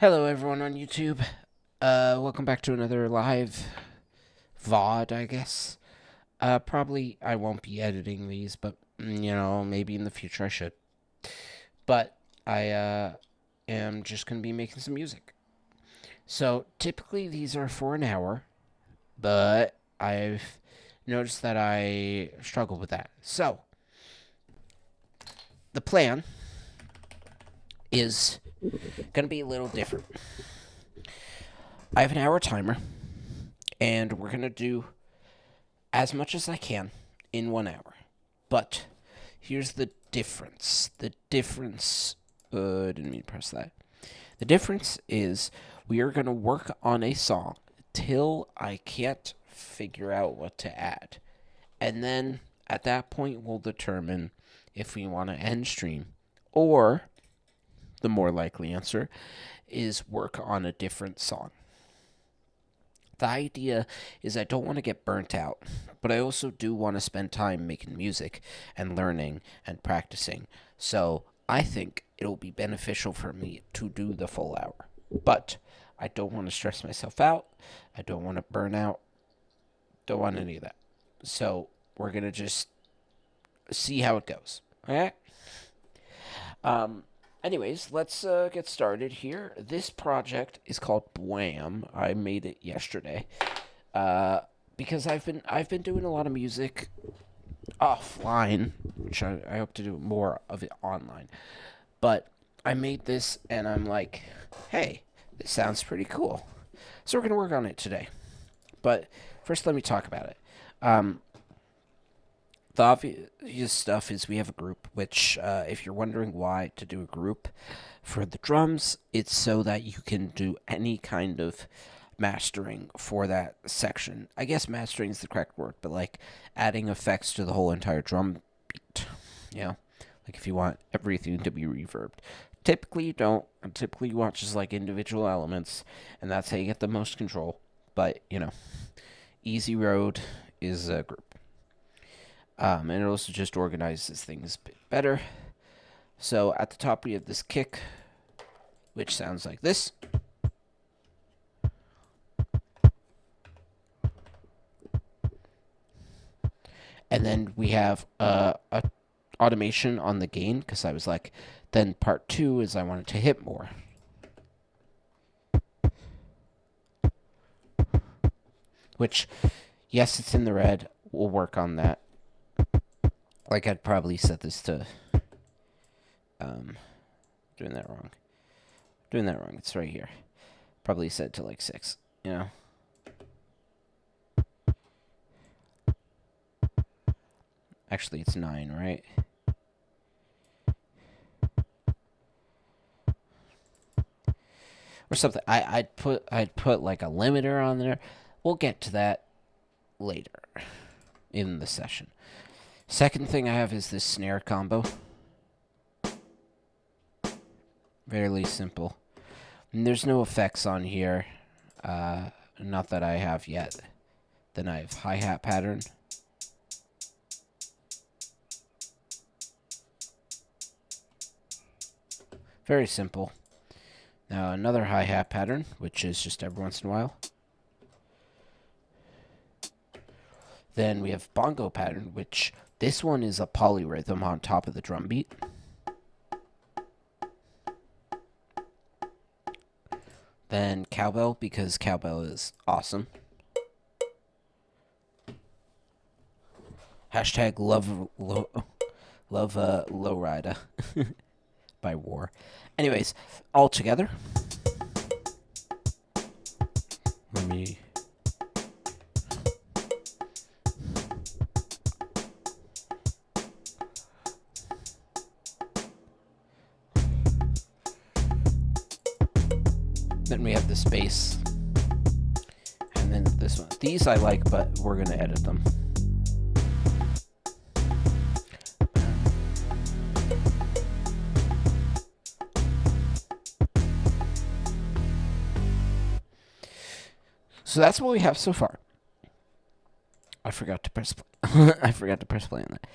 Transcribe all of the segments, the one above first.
Hello, everyone on YouTube. Welcome back to another live VOD, I guess. Probably I won't be editing these, but maybe in the future I should. But I am just gonna be making some music. So typically these are for an hour, but I've noticed that I struggle with that. So the plan is gonna be a little different. I have an hour timer, and we're gonna do as much as I can in 1 hour. But here's the difference. I didn't mean to press that. The difference is we are going to work on a song till I can't figure out what to add. And then at that point, we'll determine if we want to end stream, or the more likely answer is work on a different song. The idea is I don't want to get burnt out, but I also do want to spend time making music and learning and practicing. So I think it'll be beneficial for me to do the full hour. But I don't want to stress myself out. I don't want to burn out. Don't want any of that. So we're going to just see how it goes. All right? Anyways, let's get started here. This project is called Bwam. I made it yesterday because I've been doing a lot of music offline, which I hope to do more of it online. But I made this, and I'm like, hey, this sounds pretty cool. So we're gonna work on it today. But first, let me talk about it. The obvious stuff is we have a group, which, if you're wondering why to do a group for the drums, it's so that you can do any kind of mastering for that section. I guess mastering is the correct word, but like adding effects to the whole entire drum beat. You know, like if you want everything to be reverbed. Typically, you don't. Typically, you want just like individual elements, and that's how you get the most control. But, easy road is a group. And it also just organizes things a bit better. So at the top we have this kick, which sounds like this. And then we have a automation on the gain, because I was like, then part 2 is I wanted to hit more. Which, yes, it's in the red. We'll work on that. Like, I'd probably set this to... doing that wrong. It's right here. Probably set to like 6, Actually, it's 9, right? Or something. I'd put like a limiter on there. We'll get to that later in the session. Second thing I have is this snare combo. Fairly simple. And there's no effects on here. Not that I have yet. Then I have hi-hat pattern. Very simple. Now another hi-hat pattern, which is just every once in a while. Then we have bongo pattern, which this one is a polyrhythm on top of the drum beat. Then cowbell, because cowbell is awesome. Hashtag love lowrider by War. Anyways, all together. Let me... Then we have the space. And then this one. These I like, but we're going to edit them. So that's what we have so far. I forgot to press I forgot to press play on that.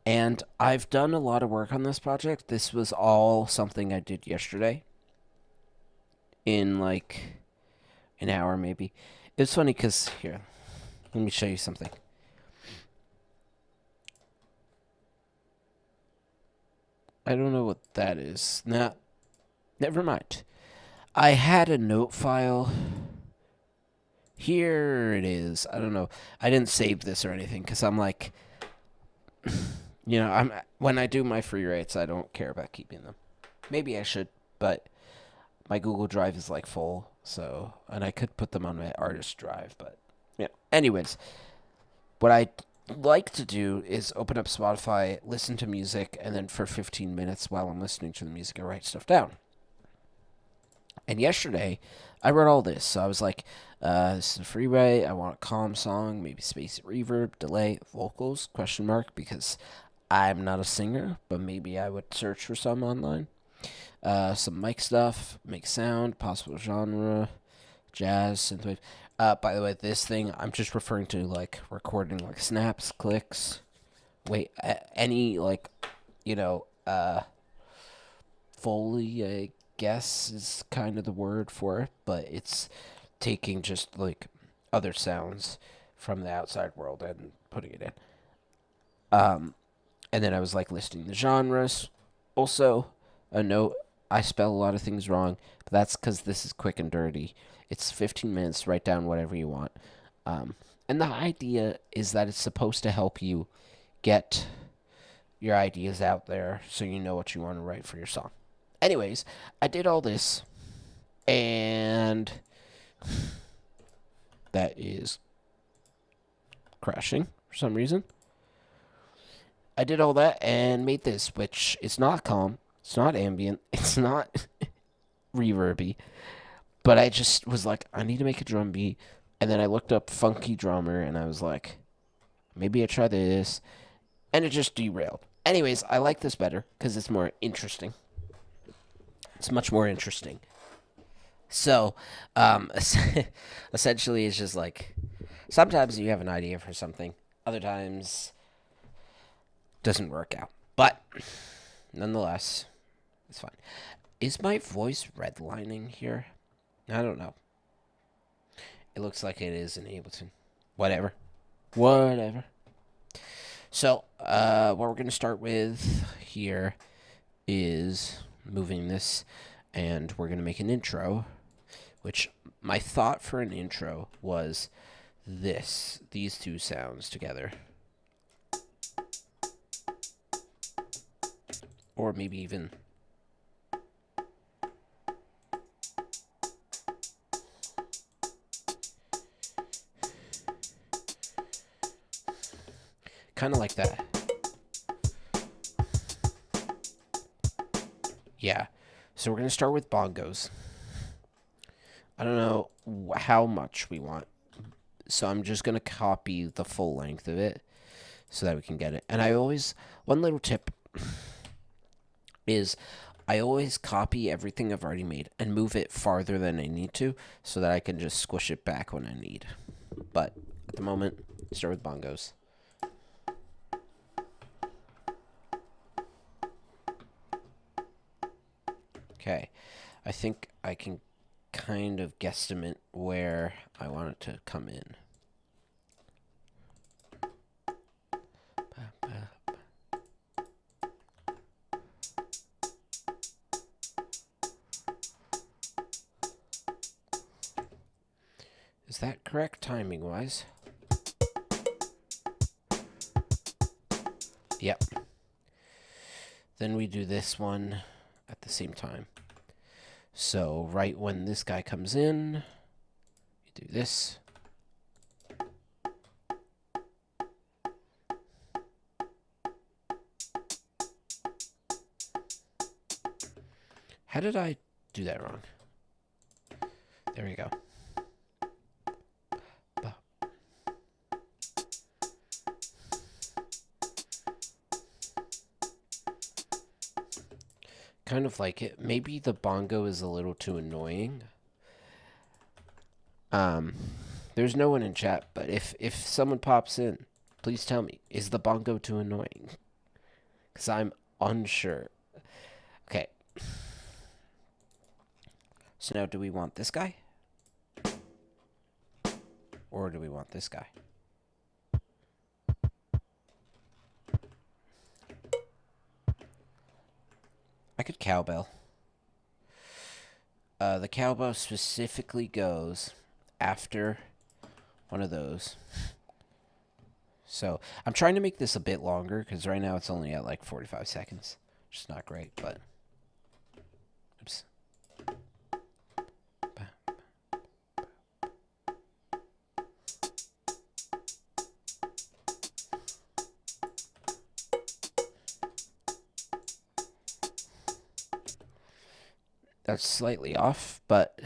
And I've done a lot of work on this project. This was all something I did yesterday. in like an hour maybe. It's funny because here, let me show you something. I don't know what that is. Nah, never mind. I had a note file. Here it is. I don't know. I didn't save this or anything because I'm like, I'm when I do my free rates, I don't care about keeping them. Maybe I should, but my Google Drive is like full, so and I could put them on my artist drive, but yeah. Anyways, what I like to do is open up Spotify, listen to music, and then for 15 minutes while I'm listening to the music, I write stuff down. And yesterday, I wrote all this. So I was like, this is a free write. I want a calm song, maybe space reverb, delay, vocals, question mark, because I'm not a singer, but maybe I would search for some online. Some mic stuff, make sound, possible genre, jazz, synthwave. By the way, this thing, I'm just referring to like recording like snaps, clicks. Wait, any like, you know, Foley, I guess, is kind of the word for it, but it's taking just like other sounds from the outside world and putting it in. And then I was like listing the genres. Also, a note, I spell a lot of things wrong, but that's because this is quick and dirty. It's 15 minutes, write down whatever you want. And the idea is that it's supposed to help you get your ideas out there so you know what you want to write for your song. Anyways, I did all this, and that is crashing for some reason. I did all that and made this, which is not calm, it's not ambient, it's not reverby, but I just was like, I need to make a drum beat, and then I looked up funky drummer, and I was like, maybe I try this, and it just derailed. Anyways, I like this better because it's more interesting. It's much more interesting. So, essentially, it's just like sometimes you have an idea for something, other times doesn't work out. But nonetheless, it's fine. Is my voice redlining here? I don't know. It looks like it is in Ableton. Whatever. Whatever. So, what we're going to start with here is moving this, and we're going to make an intro, which my thought for an intro was these two sounds together. Or maybe even kind of like that. Yeah. So we're going to start with bongos. I don't know how much we want. So I'm just going to copy the full length of it so that we can get it. And one little tip is I always copy everything I've already made and move it farther than I need to so that I can just squish it back when I need. But at the moment, start with bongos. Okay, I think I can kind of guesstimate where I want it to come in. Is that correct timing-wise? Yep. Then we do this one at the same time. So right when this guy comes in, you do this. How did I do that wrong? There we go. Kind of like it. Maybe the bongo is a little too annoying. There's no one in chat, but if someone pops in, please tell me, is the bongo too annoying? Because I'm unsure. Okay. So now, do we want this guy? Or do we want this guy? I could cowbell. The cowbell specifically goes after one of those. So I'm trying to make this a bit longer because right now it's only at like 45 seconds. Which is not great, but... Oops. That's slightly off, but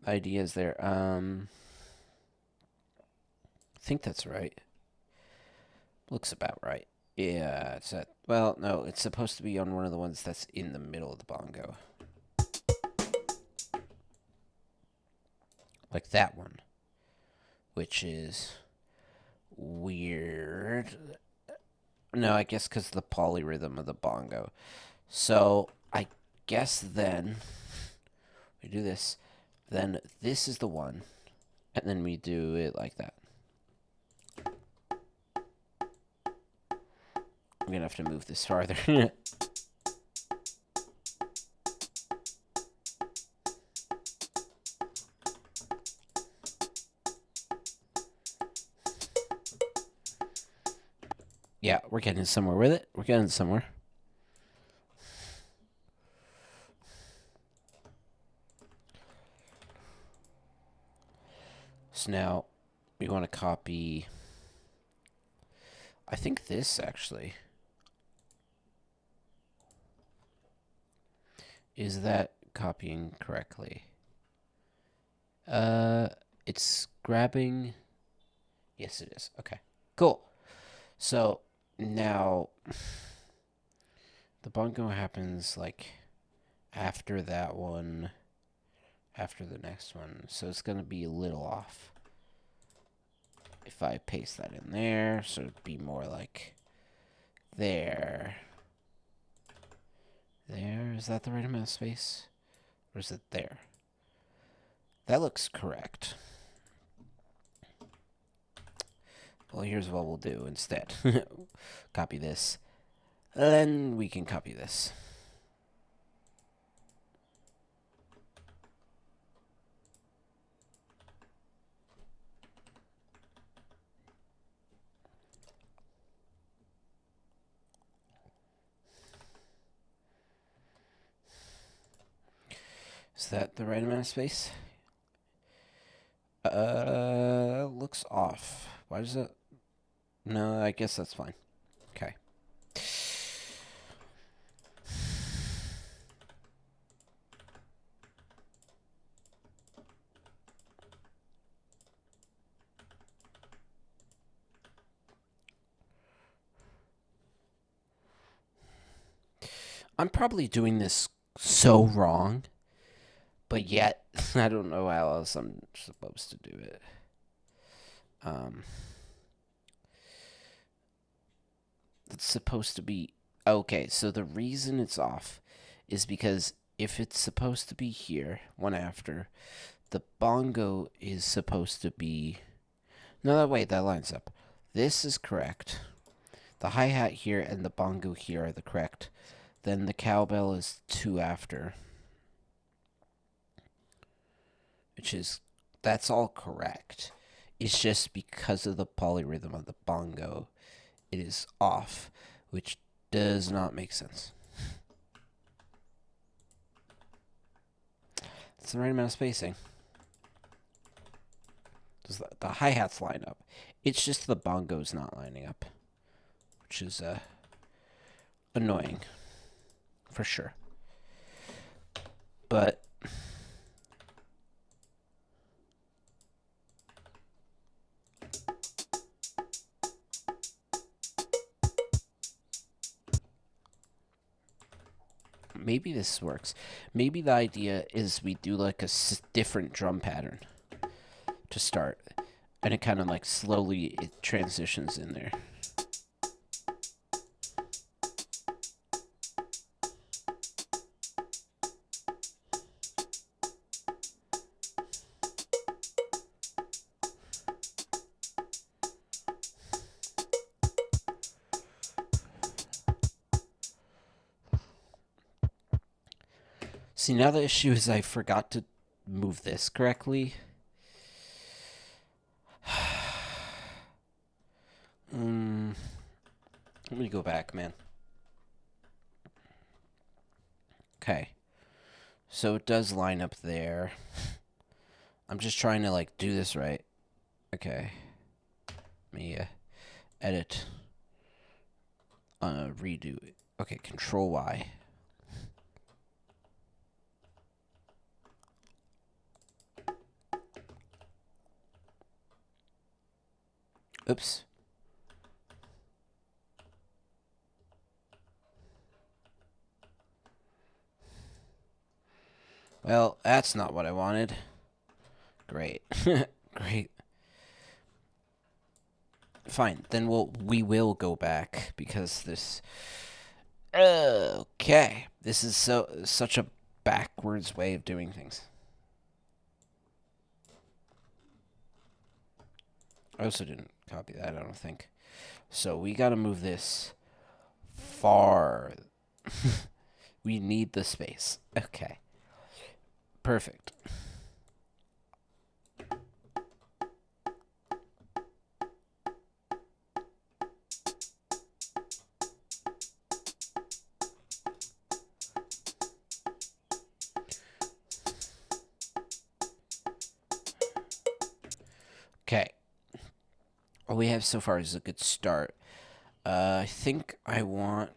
the idea is there. I think that's right. Looks about right. Yeah, it's at... Well, no, it's supposed to be on one of the ones that's in the middle of the bongo. Like that one. Which is... weird. No, I guess because of the polyrhythm of the bongo. So, I guess then... we do this. Then this is the one. And then we do it like that. I'm gonna have to move this farther. Yeah, we're getting somewhere with it. We're getting somewhere. So now we want to copy... I think this actually... Is that copying correctly? It's grabbing... Yes, it is. Okay, cool. So, now... the bongo happens, like, after that one, after the next one. So it's going to be a little off. If I paste that in there, so it'd be more like there. There, is that the right amount of space? Or is it there? That looks correct. Well, here's what we'll do instead. Copy this. Then we can copy this. Is that the right amount of space? Looks off. Why does it? No, I guess that's fine. Okay. I'm probably doing this so wrong, but yet I don't know how else I'm supposed to do it. It's supposed to be... Okay, so the reason it's off is because if it's supposed to be here, one after, the bongo is supposed to be... No, wait, that lines up. This is correct. The hi-hat here and the bongo here are the correct. Then the cowbell is 2 after. Which is... That's all correct. It's just because of the polyrhythm of the bongo, it is off, which does not make sense. It's the right amount of spacing. Does the hi-hats line up? It's just the bongo's not lining up, which is annoying, for sure. But maybe this works. Maybe the idea is we do like a different drum pattern to start, and it kind of like slowly it transitions in there. See, now the issue is I forgot to move this correctly. Let me go back, man. Okay. So it does line up there. I'm just trying to, like, do this right. Okay. Let me edit. Redo it. Okay, Control Y. Oops. Well, that's not what I wanted. Great. Great. Fine. Then we will go back because this okay. This is such a backwards way of doing things. I also didn't copy that, I don't think. So we got to move this far. We need the space. Okay. Perfect. Okay. All we have so far is a good start. I think I want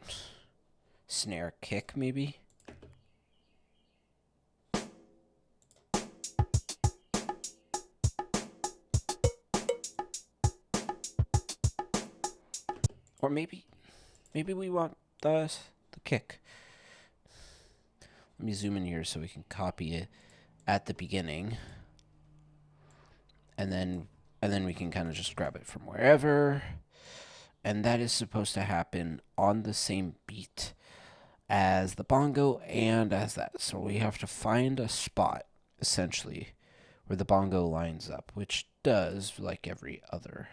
snare kick, maybe. Or maybe we want the kick. Let me zoom in here so we can copy it at the beginning. And then we can kind of just grab it from wherever. And that is supposed to happen on the same beat as the bongo and as that. So we have to find a spot, essentially, where the bongo lines up, which does like every other.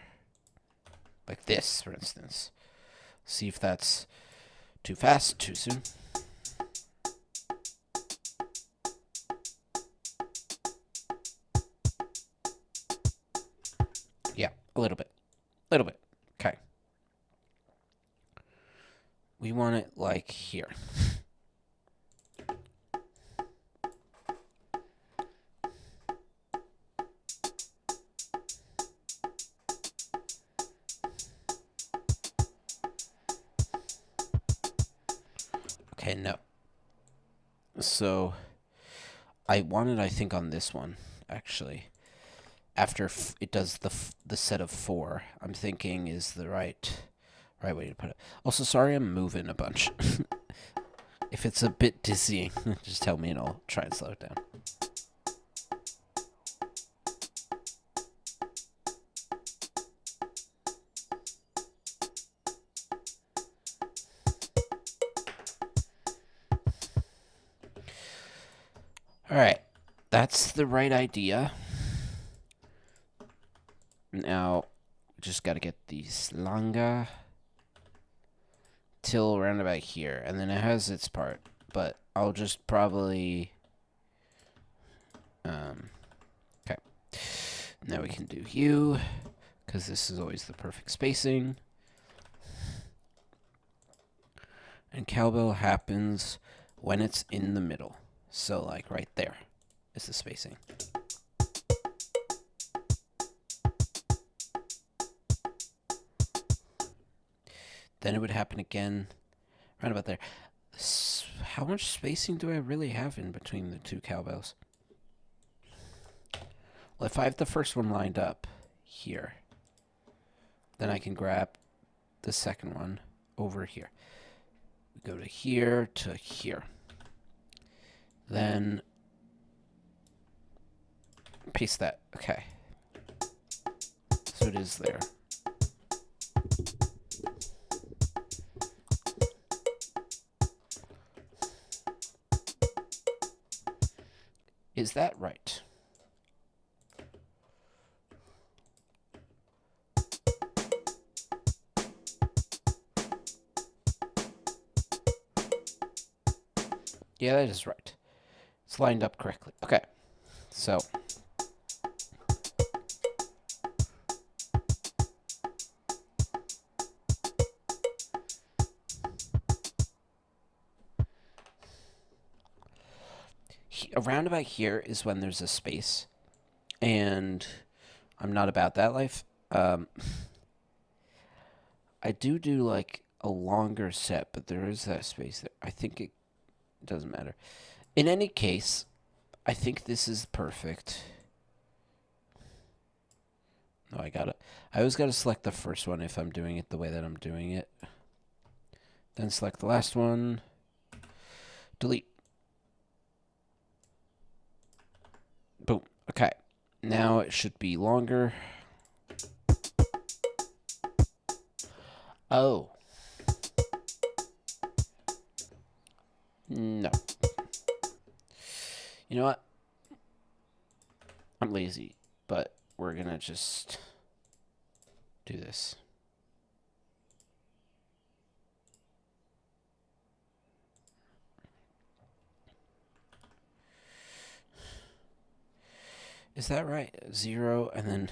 Like this, for instance. See if that's too fast, too soon. Yeah, a little bit. Okay. We want it like here. Okay, no. So I wanted, I think, on this one, actually. After it does the set of 4, I'm thinking is the right way to put it. Also, sorry I'm moving a bunch. If it's a bit dizzying, just tell me and I'll try and slow it down. Alright, that's the right idea. Now, just gotta get the slanga till around about here, and then it has its part, but I'll just probably okay. Now we can do you, because this is always the perfect spacing. And cowbell happens when it's in the middle. So like right there is the spacing. Then it would happen again right about there. How much spacing do I really have in between the two cowbells? Well, if I have the first one lined up here, then I can grab the second one over here. We go to here to here. Then paste that. Okay. So it is there. Is that right? Yeah, that is right. It's lined up correctly. Okay, so around about here is when there's a space, and I'm not about that life. I do like a longer set, but there is that space there. I think it doesn't matter. In any case, I think this is perfect. No, I always gotta select the first one if I'm doing it the way that I'm doing it. Then select the last one. Delete. Boom. Okay. Now it should be longer. Oh. No. You know what? I'm lazy, but we're gonna just do this. Is that right? 0, and then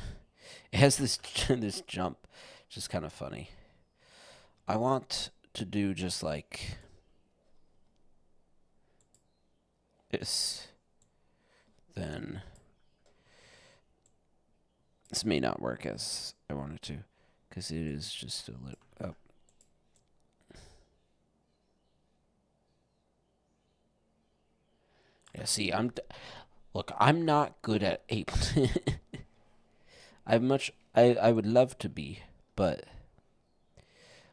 it has this this jump, which is kind of funny. I want to do just like this. Then this may not work as I wanted to, because it is just a little. Oh. Yeah. See, look. I'm not good at ape. I would love to be, but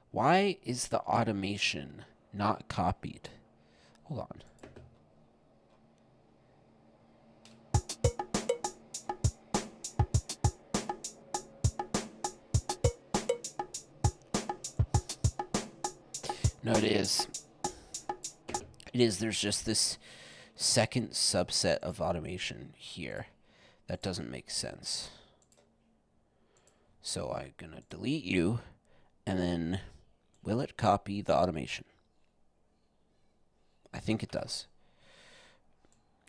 why is the automation not copied? Hold on. No, it is. It is. There's just this second subset of automation here that doesn't make sense. So I'm going to delete you, and then will it copy the automation? I think it does.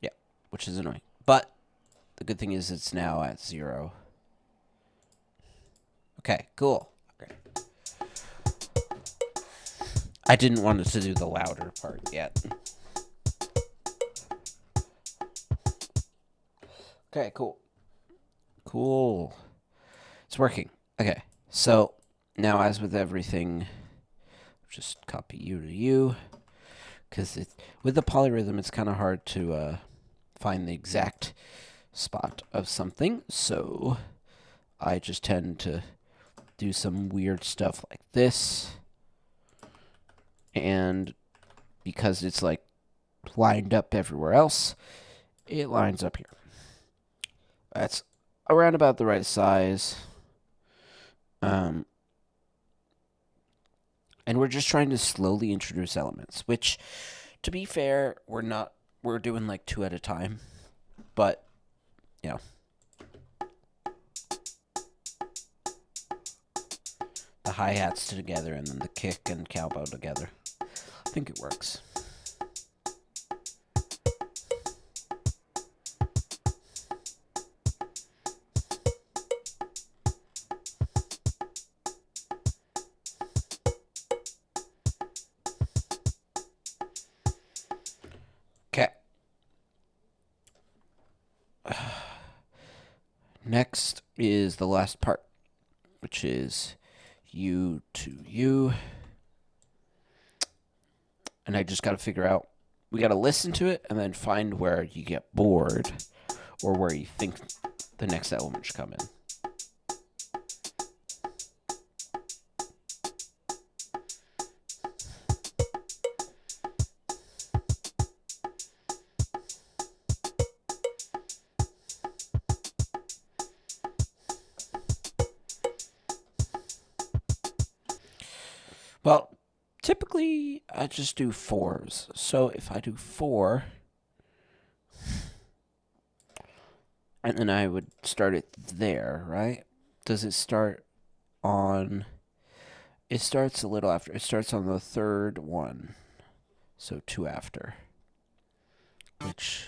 Yeah, which is annoying. But the good thing is it's now at 0. Okay, cool. Okay. I didn't want it to do the louder part yet. Okay, cool. Cool. It's working. Okay, so now as with everything, just copy you to you, because with the polyrhythm, it's kind of hard to find the exact spot of something, so I just tend to do some weird stuff like this, and because it's like lined up everywhere else, it lines up here. That's around about the right size. And we're just trying to slowly introduce elements, which, to be fair, we're doing like 2 at a time, but, yeah. The hi-hats together and then the kick and cowbell together. I think it works. Okay. Next is the last part, which is you to you. And I just got to figure out, we got to listen to it and then find where you get bored or where you think the next element should come in. Well, typically I just do 4s. So if I do 4, and then I would start it there, right? Does it start on... It starts a little after. It starts on the 3rd one. So 2 after. Which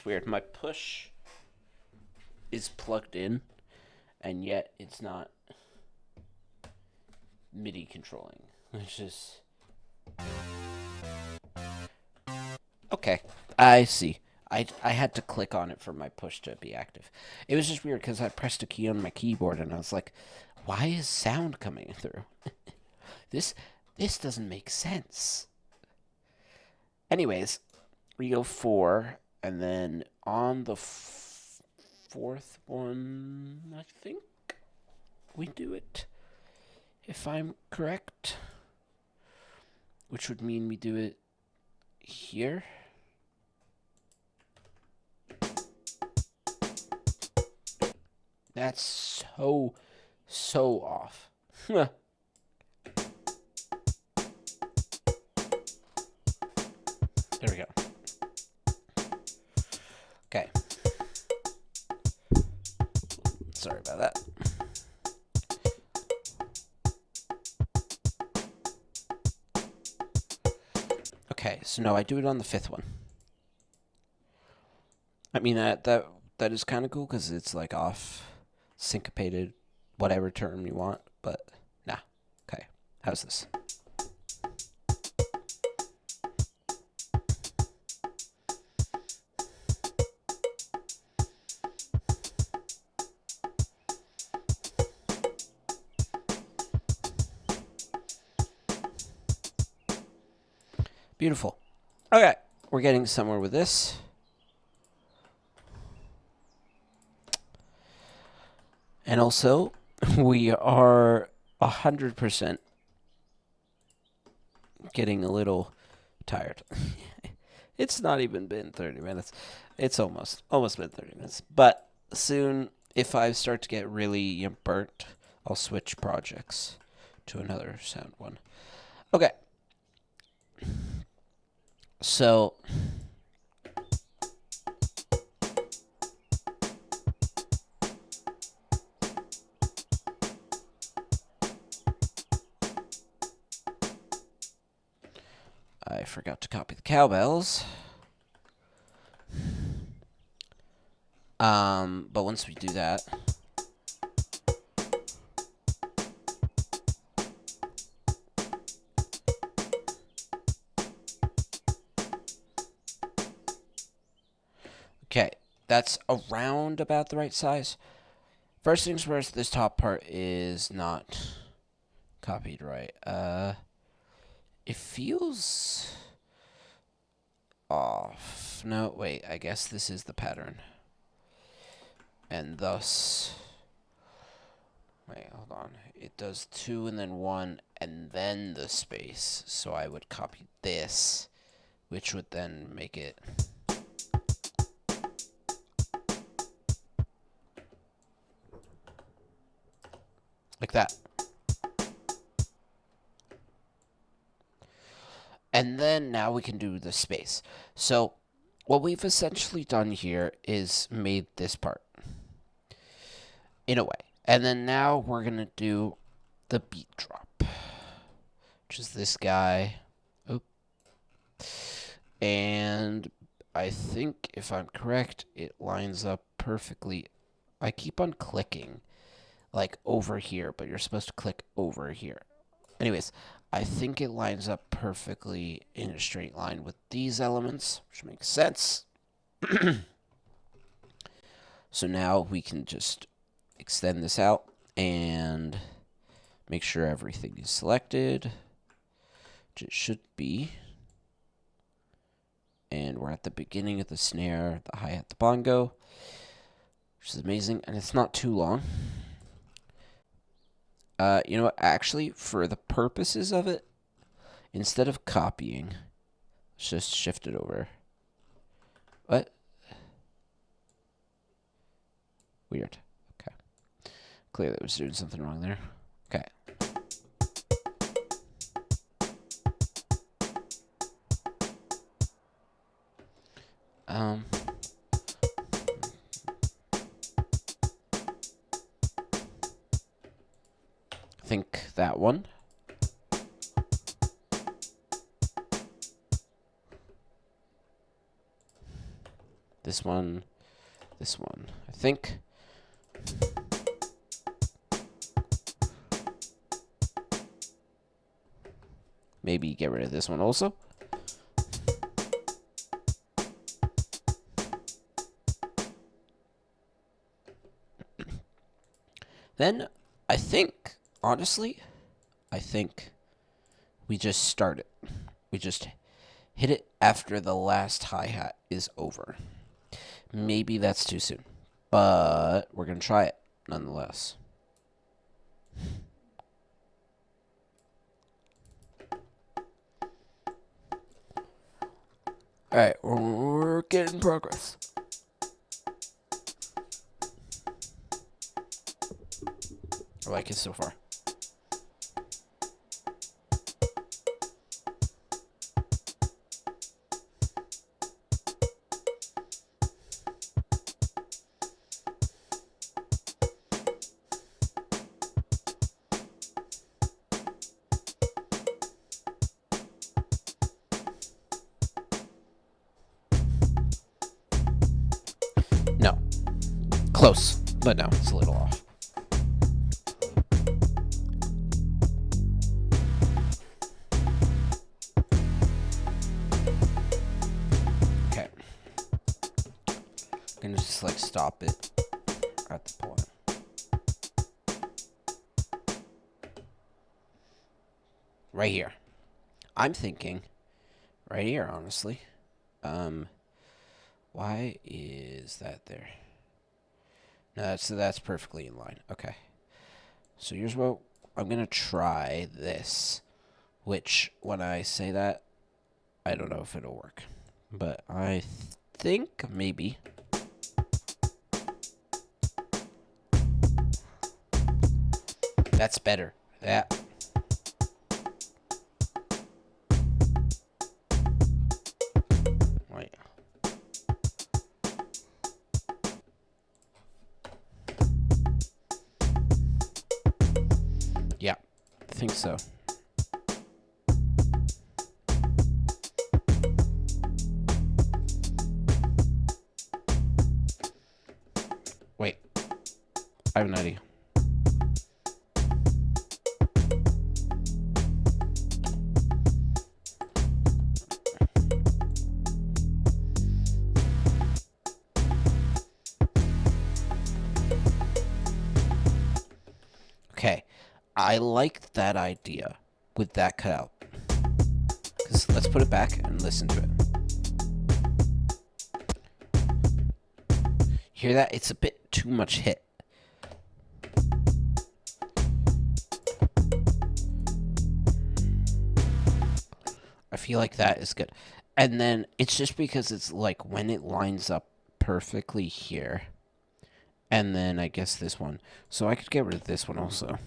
weird. My push is plugged in, and yet it's not MIDI controlling. Which is... Okay, I see. I had to click on it for my push to be active. It was just weird because I pressed a key on my keyboard and I was like, why is sound coming through? This doesn't make sense. Anyways, we go 4, and then on the fourth one, I think we do it, if I'm correct. Which would mean we do it here. That's so off. There we go. Okay. Sorry about that. Okay, so no, I do it on the 5th one. I mean, that is kind of cool because it's like off, syncopated, whatever term you want, but nah. Okay, how's this? Beautiful. Okay, we're getting somewhere with this. And also, we are 100% getting a little tired. It's not even been 30 minutes. It's almost been 30 minutes. But soon, if I start to get really burnt, I'll switch projects to another sound one. Okay. So... I forgot to copy the cowbells. But once we do that... Okay, that's around about the right size. First things first, this top part is not copied right. It feels off. No, wait, I guess this is the pattern. And thus... Wait, hold on. It does 2 and then 1 and then the space. So I would copy this, which would then make it... like that. And then now we can do the space. So what we've essentially done here is made this part in a way. And then now we're going to do the beat drop, which is this guy. Oop. And I think, if I'm correct, it lines up perfectly. I keep on clicking, like, over here, but you're supposed to click over here. Anyways, I think it lines up perfectly in a straight line with these elements, which makes sense. So now we can just extend this out and make sure everything is selected, which it should be. And we're at the beginning of the snare, the hi-hat, the bongo, which is amazing, and it's not too long. You know what? Actually, for the purposes of it, instead of copying, let's just shift it over. What? Weird. Okay. Clearly I was doing something wrong there. Okay. I think that one. this one, I think. Maybe get rid of this one also. Then, I think, honestly, we just start it. We just hit it after the last hi-hat is over. Maybe that's too soon, but we're going to try it nonetheless. Alright, we're getting progress. I like it so far. No. Close, but no, it's a little off. Okay. I'm gonna just like stop it at the point. Right here. I'm thinking right here, honestly. Why is that there? No, that's perfectly in line. Okay. So here's what I'm gonna try this, which when I say that, I don't know if it'll work, but I think maybe. That's better. That. Wait. Yeah, I think so. Wait, I have an idea. Okay, I like that idea with that cutout. Let's put it back and listen to it. Hear that? It's a bit too much hit. I feel like that is good. And then it's just because it's like when it lines up perfectly here. And then I guess this one. So I could get rid of this one also.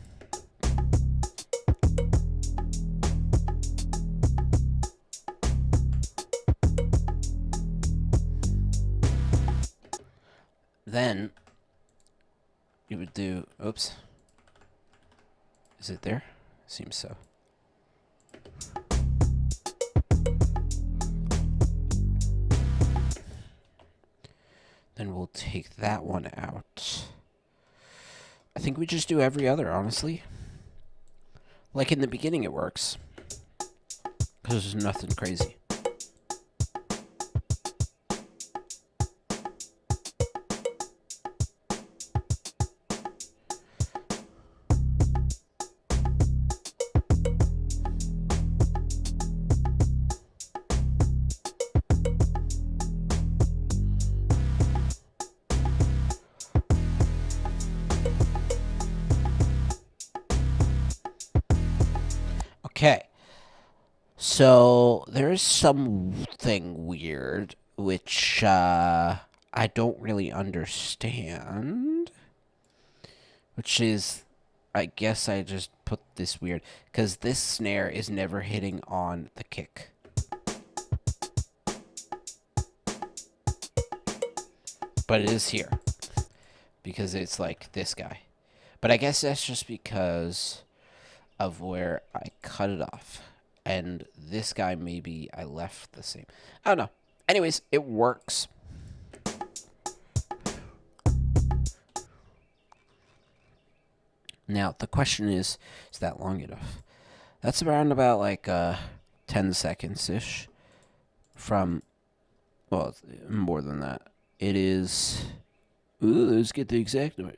Then you would do, oops. Is it there? Seems so. Then we'll take that one out. I think we just do every other, honestly. Like in the beginning it works. Because there's nothing crazy. Okay. So there is something weird which I don't really understand. Which is, I guess I just put this weird because this snare is never hitting on the kick. But it is here because it's like this guy. But I guess that's just because of where I cut it off. And this guy, maybe I left the same. I don't know. Anyways, it works. Now, the question is that long enough? That's around about like 10 seconds ish from, well, it's more than that. It is, ooh, let's get the exact number.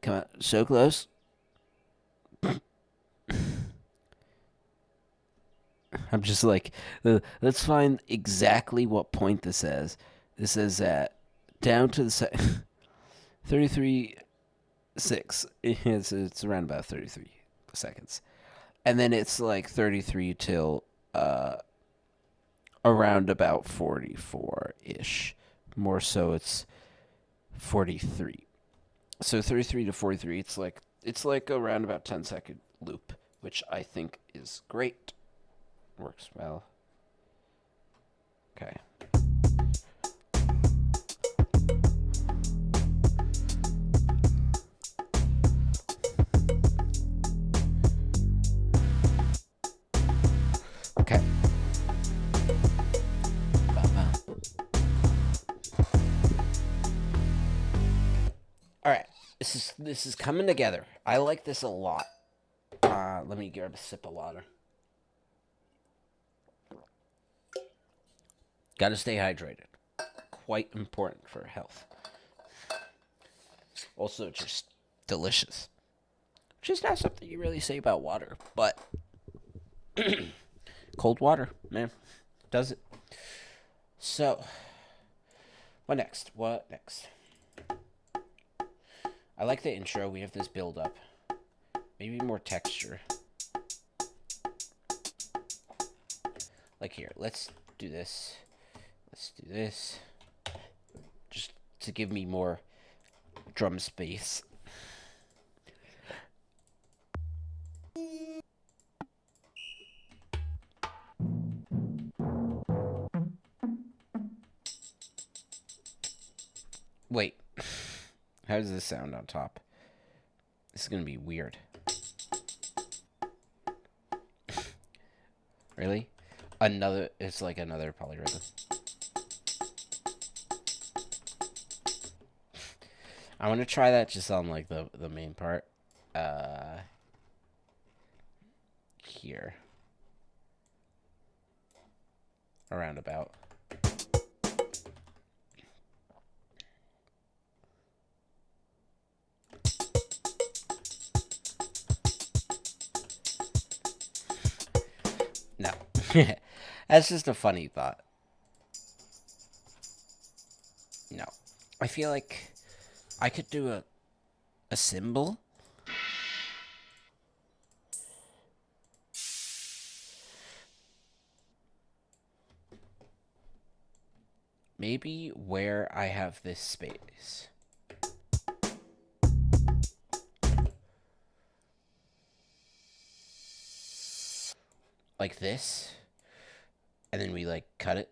Come on, so close. I'm just like, let's find exactly what point this says. This says that down to the 33 6. It's around about 33 seconds. And then it's like 33 till around about 44 ish. More so, it's 43. So 33 to 43, it's like around about 10-second loop, which I think is great. Works well. Okay. Okay. All right. This is coming together. I like this a lot. Let me grab a sip of water. Got to stay hydrated. Quite important for health. Also, just delicious. Which is not something you really say about water, but cold water, man, does it. So, what next? What next? I like the intro. We have this build up. Maybe more texture. Like here, let's do this. Let's do this. Just to give me more drum space. Wait. How does this sound on top? This is gonna be weird. Really? It's like another polyrhythm. I want to try that just on like the main part. Here. Around about. No. That's just a funny thought. No. I feel like I could do a cymbal. Maybe where I have this space. Like this. And then we like cut it.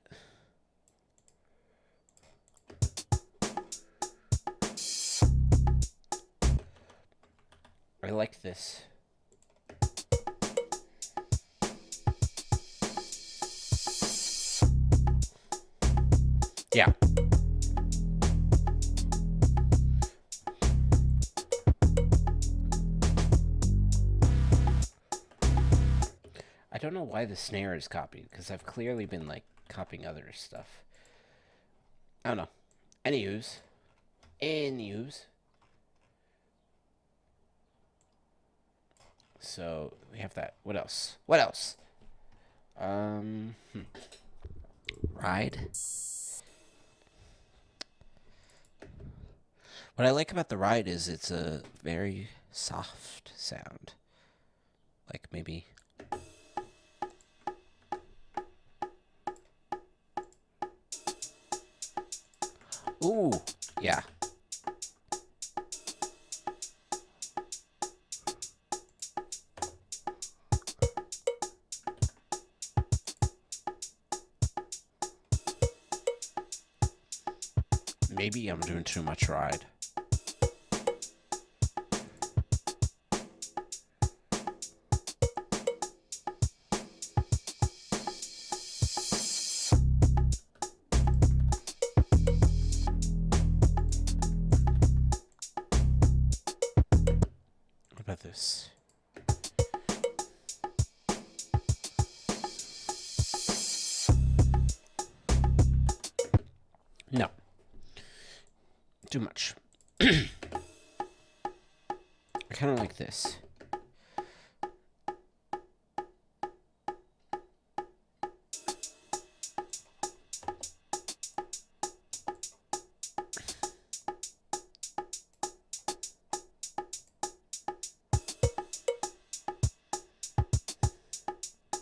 I like this. Yeah. I don't know why the snare is copied, because I've clearly been like copying other stuff. I don't know. Anywho's. So we have that. What else? Ride. What I like about the ride is it's a very soft sound. Like maybe. Ooh, yeah. Maybe I'm doing too much ride. about this? No. Too much. I kind of like this.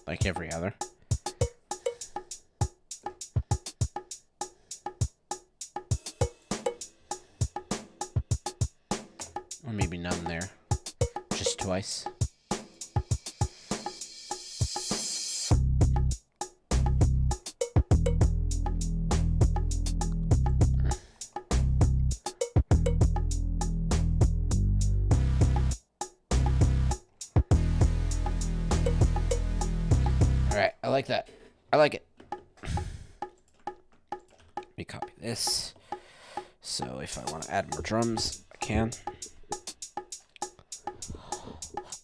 Like every other. Or maybe none there. Just twice. Alright, I like that. I like it. Let me copy this. So if I want to add more drums, I can.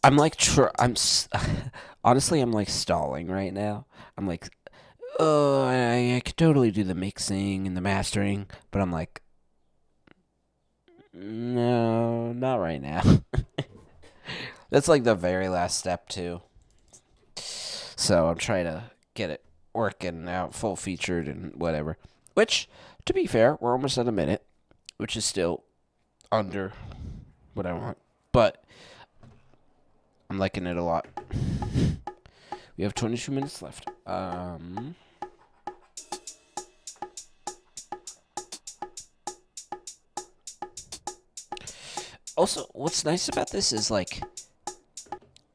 I'm like, honestly, I'm like stalling right now. I'm like, oh, I could totally do the mixing and the mastering, but I'm like, no, not right now. That's like the very last step too. So I'm trying to get it working out, full featured and whatever. Which, to be fair, we're almost at a minute, which is still under what I want, but I'm liking it a lot. We have 22 minutes left. Also, what's nice about this is like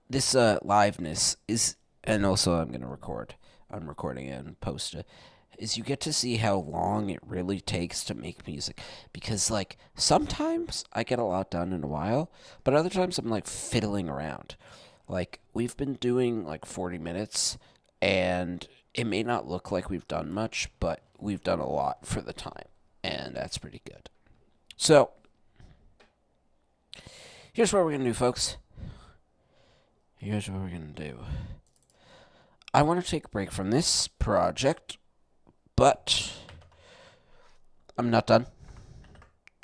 this liveness is, and also I'm gonna record. I'm recording it and post it. Is you get to see how long it really takes to make music, because like sometimes I get a lot done in a while, but other times I'm like fiddling around. Like we've been doing like 40 minutes, and it may not look like we've done much, but we've done a lot for the time, and that's pretty good. So here's what we're gonna do, folks. Here's what we're gonna do. I want to take a break from this project, but I'm not done,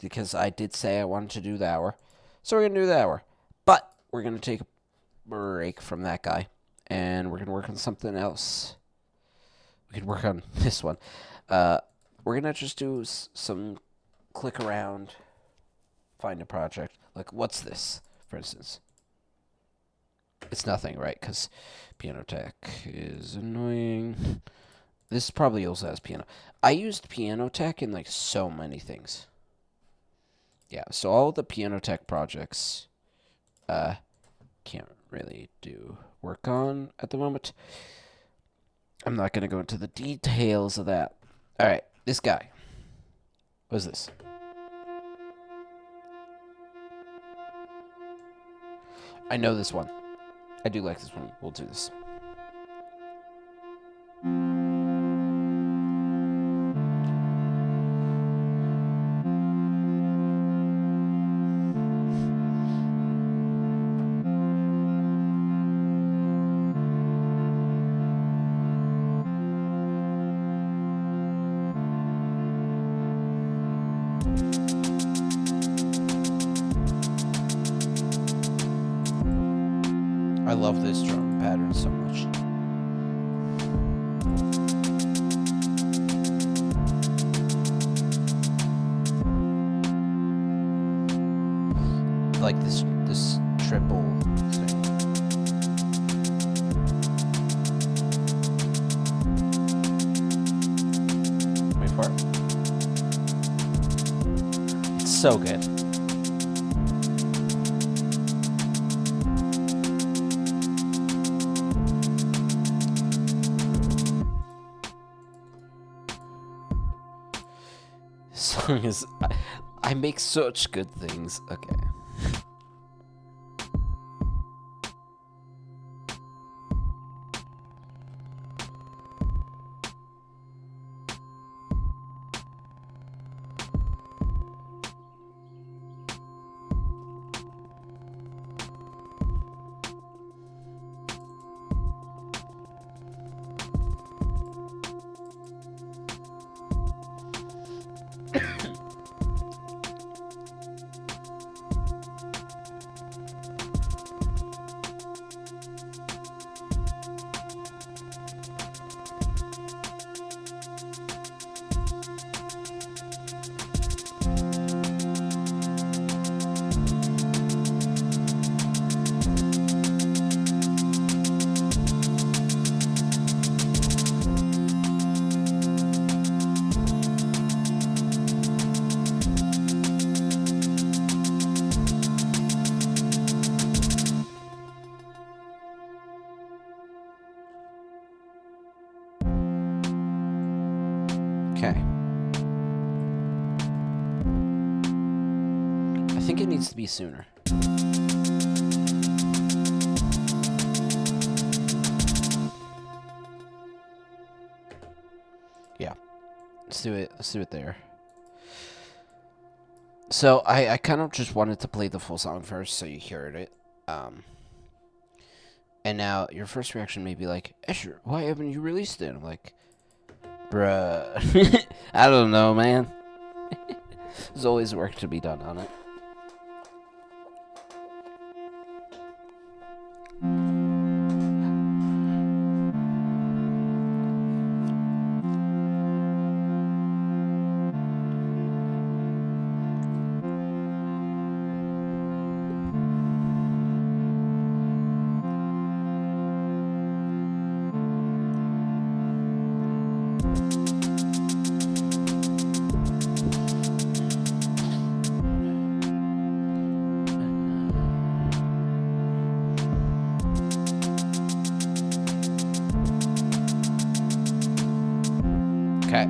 because I did say I wanted to do the hour. So we're going to do the hour. But we're going to take a break from that guy, and we're going to work on something else. We could work on this one. We're going to just do some click around, find a project. Like, what's this, for instance? It's nothing, right? Because Piano Tech is annoying. This probably also has piano. I used Piano Tech in like so many things. Yeah, so all the Piano Tech projects can't really do work on at the moment. I'm not going to go into the details of that. Alright, this guy. What is this? I know this one. I do like this one. We'll do this. I love this drum pattern so much. Like this triple thing. Wait for it. It's so good. Song is, I make such good things. Okay. Okay. I think it needs to be sooner. Yeah. Let's do it. Let's do it there. So I kind of just wanted to play the full song first so you heard it. And now your first reaction may be like, Escher, why haven't you released it? I'm like, bruh. I don't know, man. There's always work to be done on it. Okay.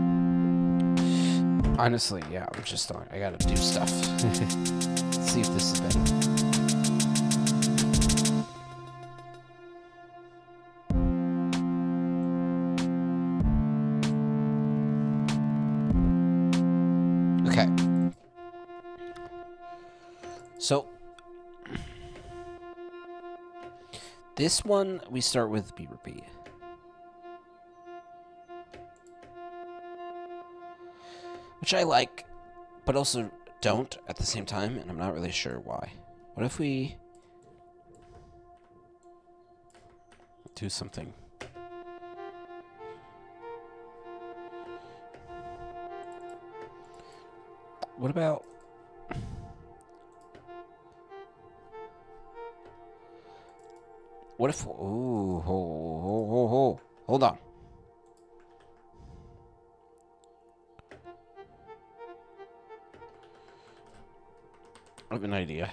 Honestly, yeah, I'm just on. I gotta do stuff. See if this is better. Okay. So, this one, we start with B repeat. Which I like, but also don't at the same time, and I'm not really sure why. What if we do something? What about... What if... Ooh, hold on. I have an idea.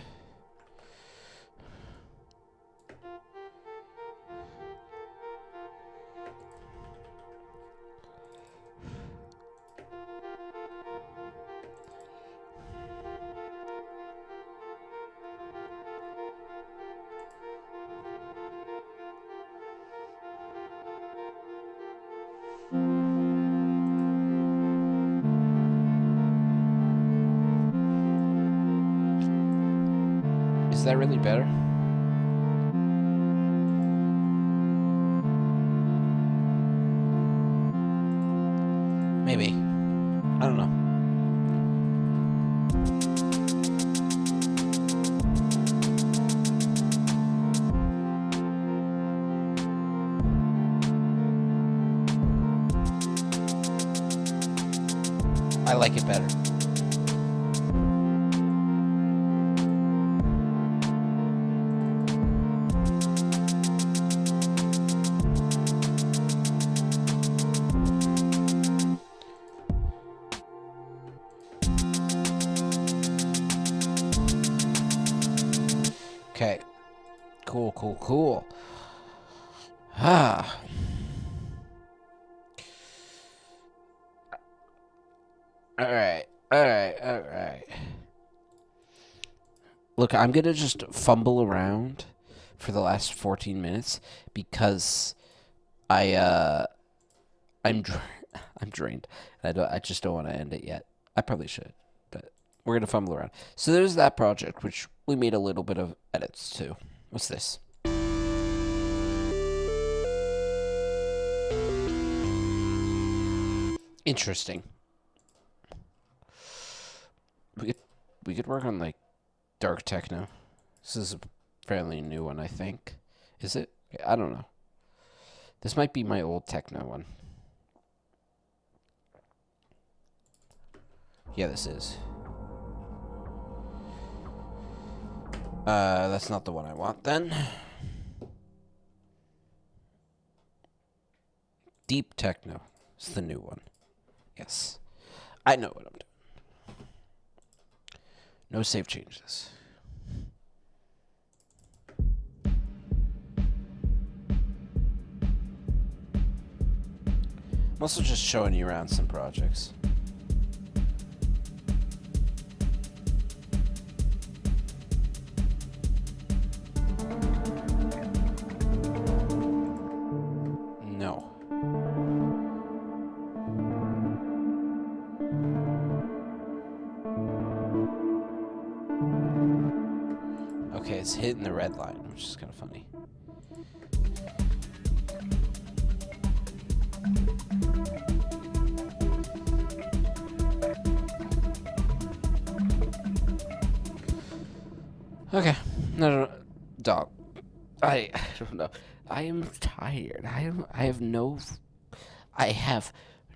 Is that really better? Maybe. I don't know. I like it better. Okay. Cool. Ah. Alright. Look, I'm gonna just fumble around for the last 14 minutes because I'm I'm drained. I just don't want to end it yet. I probably should, but we're gonna fumble around. So there's that project, which we made a little bit of edits to. What's this? Interesting. We could work on like dark techno. This is a fairly new one, I think. Is it? I don't know. This might be my old techno one. Yeah, this is. That's not the one I want then. Deep techno is the new one. Yes. I know what I'm doing. No save changes. I'm also just showing you around some projects. No. Okay, it's hitting the red line, which is kind of funny. Okay, no, dog. I don't know. I am tired. I have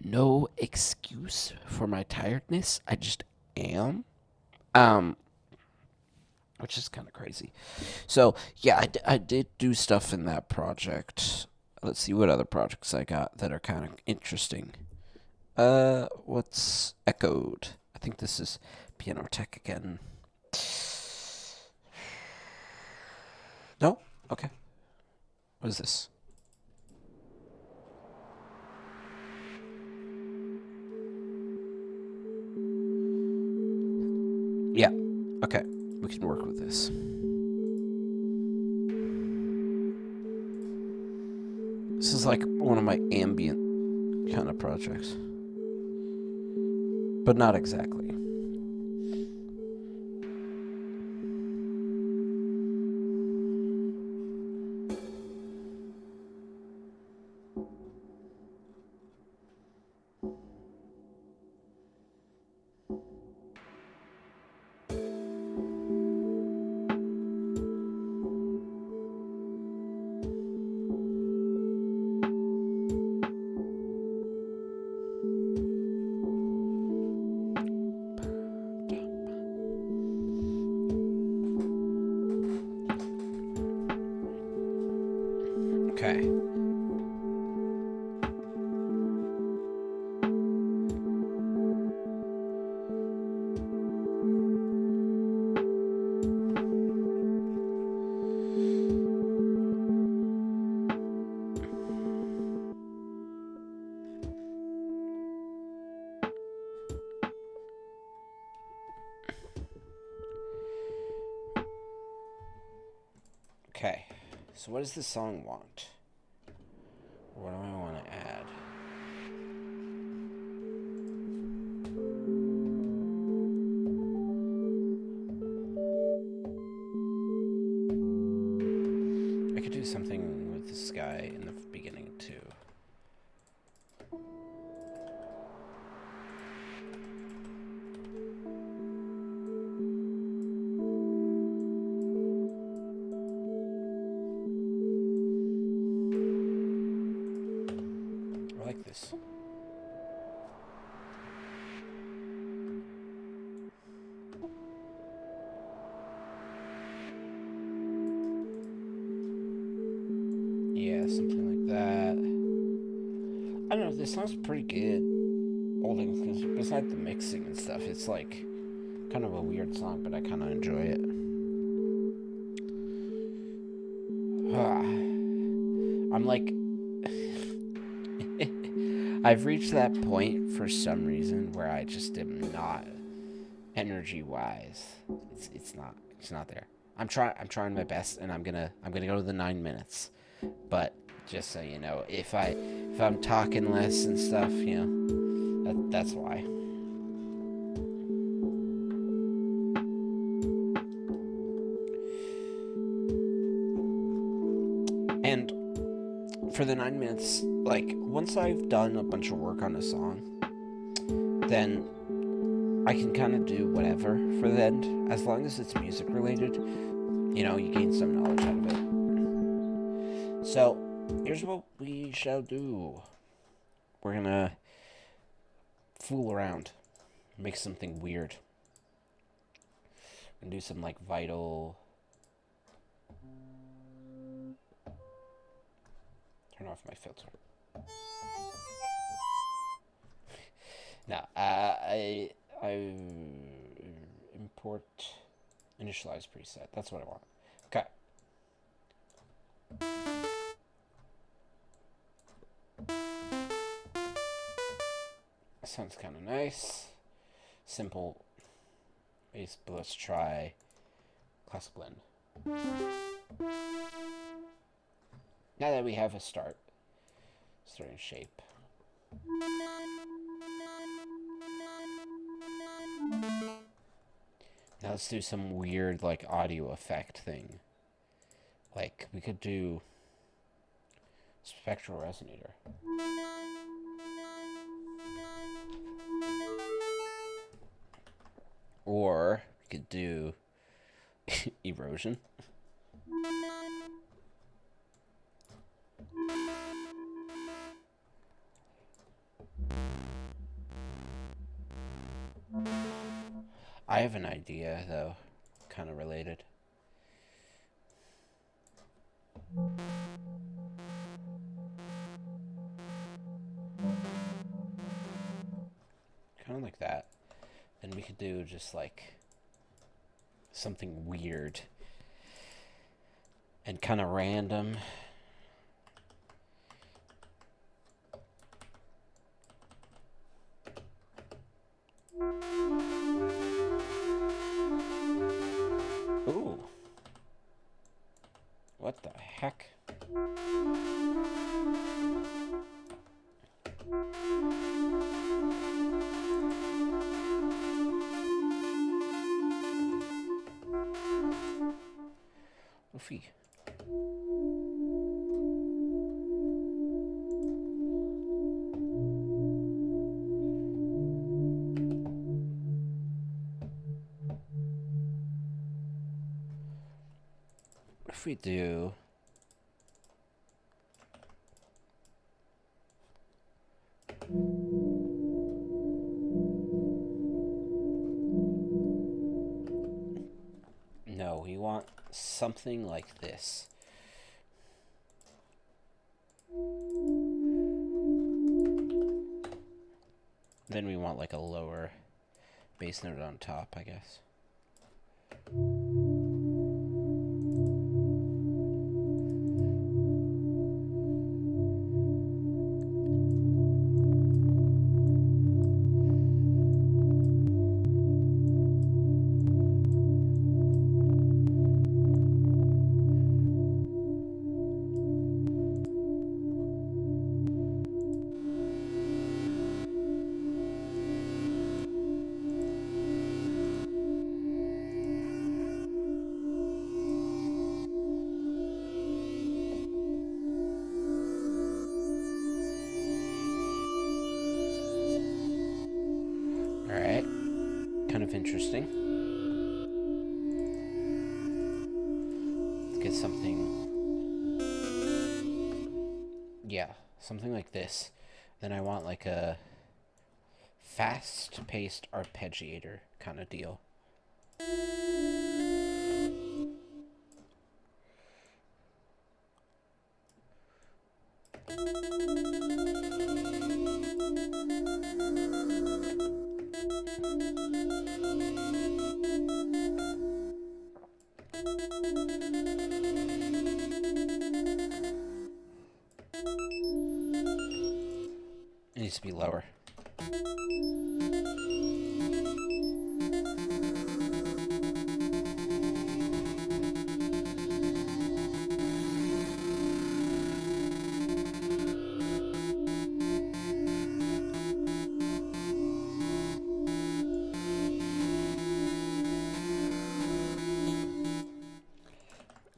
no excuse for my tiredness. I just am. Um, which is kind of crazy. So yeah, I did do stuff in that project. Let's see what other projects I got that are kind of interesting. What's echoed? I think this is piano tech again. No? Okay. What is this? Yeah. Okay. We can work with this. This is like one of my ambient kind of projects. But not exactly. Okay. Okay. So what does this song want? What do I want to add? I could do something with this guy in the beginning too. I like this. Yeah, something like that. I don't know, this sounds pretty good. All things considered, besides the mixing and stuff, it's like kind of a weird song, but I kind of enjoy it. I'm like, I've reached that point for some reason where I just am not energy wise. It's not there. I'm trying my best, and I'm gonna go to the 9 minutes. But just so you know, if I'm talking less and stuff, that's why. And for the 9 minutes, like once I've done a bunch of work on a song, then I can kind of do whatever for the end, as long as it's music related. You gain some knowledge out of it. So here's what we shall do. We're gonna fool around, make something weird. We're gonna do some like vital. Turn off my filter. No, I import initialize preset. That's what I want. Okay. Sounds kind of nice. Simple bass, but let's try classic blend. Now that we have a starting shape. Now let's do some weird like audio effect thing. Like we could do spectral resonator. Or we could do erosion. I have an idea, though, kind of related. Kind of like that. Then we could do just like something weird and kind of random. Ooh. What the heck? Oofy. What if we do no, we want something like this. Then we want like a lower bass note on top, I guess. Alright, kind of interesting. Let's get something, yeah, something like this. Then I want like a fast-paced arpeggiator kind of deal. It needs to be lower.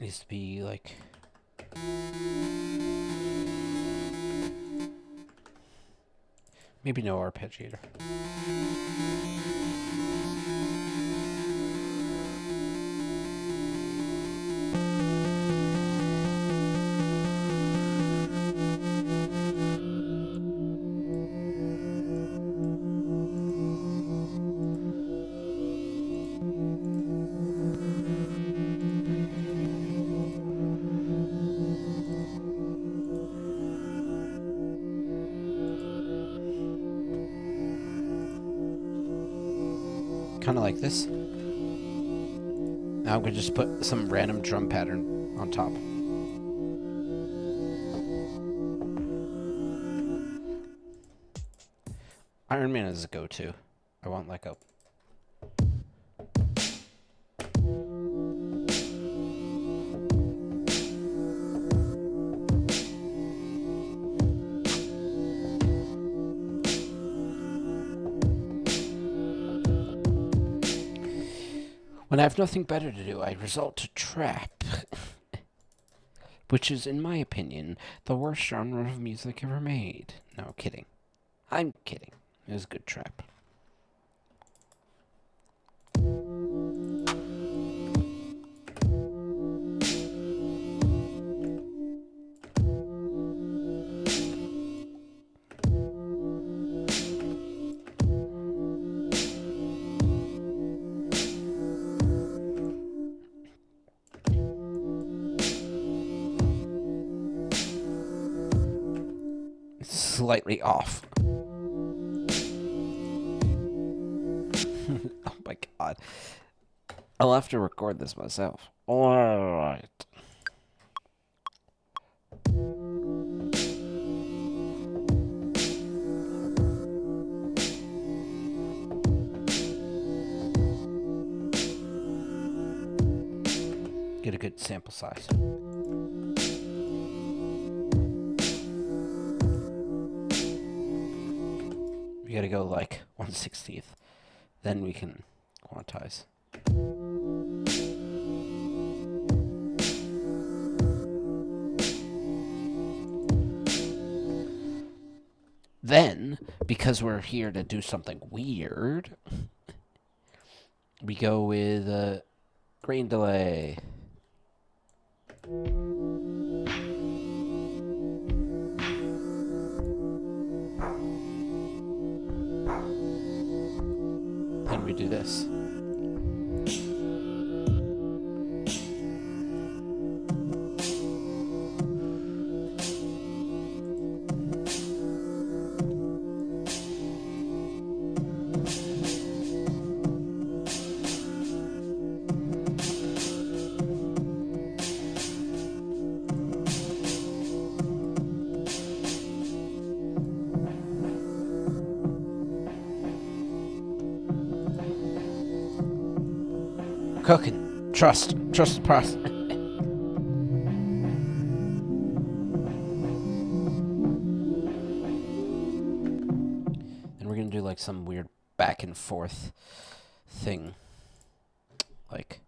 It needs to be like maybe no arpeggiator. Kind of like this. Now I'm going to just put some random drum pattern on top. Iron Man is a go-to. I won't let go. When I have nothing better to do, I resort to trap, which is, in my opinion, the worst genre of music ever made. No, kidding. I'm kidding. It was a good trap. Slightly off. Oh my god. I'll have to record this myself. Alright. Get a good sample size. We gotta go like 1/16th. Then we can quantize. Then, because we're here to do something weird, we go with grain delay. Then we do this. Cooking. Trust the process. Then we're gonna do like some weird back and forth thing. Like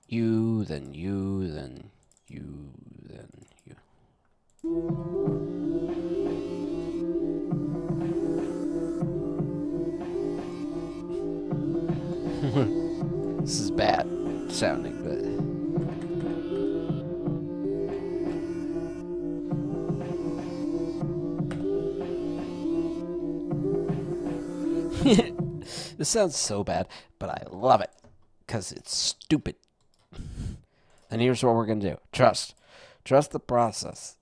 you, then you, then you, then you. This is bad sounding, but this sounds so bad, but I love it because it's stupid. And here's what we're gonna do: trust the process.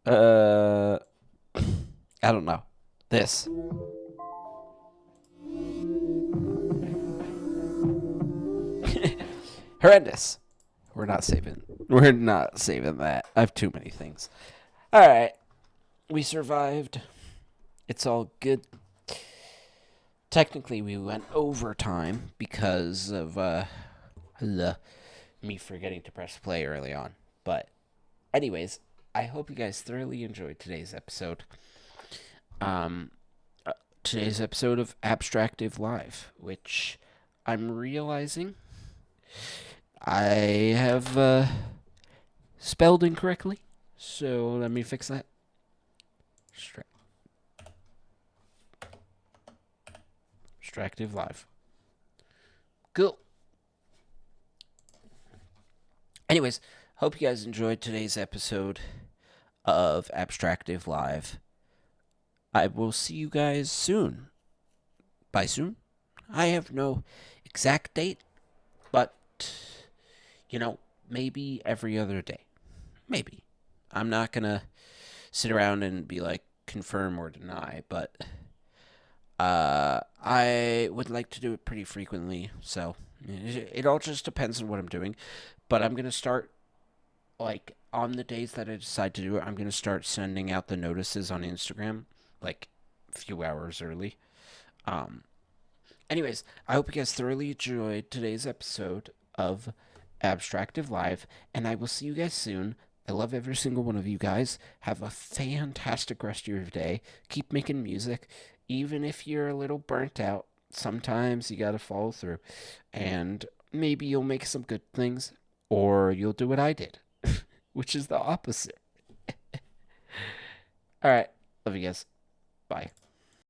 I don't know. This. Horrendous. We're not saving that. I have too many things. Alright. We survived. It's all good. Technically, we went overtime because of me forgetting to press play early on. But anyways, I hope you guys thoroughly enjoyed today's episode. Today's episode of Abstractive Live, which I'm realizing I have spelled incorrectly, so let me fix that. Abstractive Live. Cool. Anyways, hope you guys enjoyed today's episode of Abstractive Live. I will see you guys soon. By soon, I have no exact date, but, maybe every other day. Maybe. I'm not going to sit around and be like, confirm or deny, but I would like to do it pretty frequently, so it all just depends on what I'm doing. But I'm going to start, like, on the days that I decide to do it, I'm going to start sending out the notices on Instagram, like, few hours early. Um, Anyways, I hope you guys thoroughly enjoyed today's episode of Abstractive Live, and I will see you guys soon. I love every single one of you guys. Have a fantastic rest of your day. Keep making music, even if you're a little burnt out. Sometimes you gotta follow through, and maybe you'll make some good things, or you'll do what I did, which is the opposite. All right, love you guys. Bye.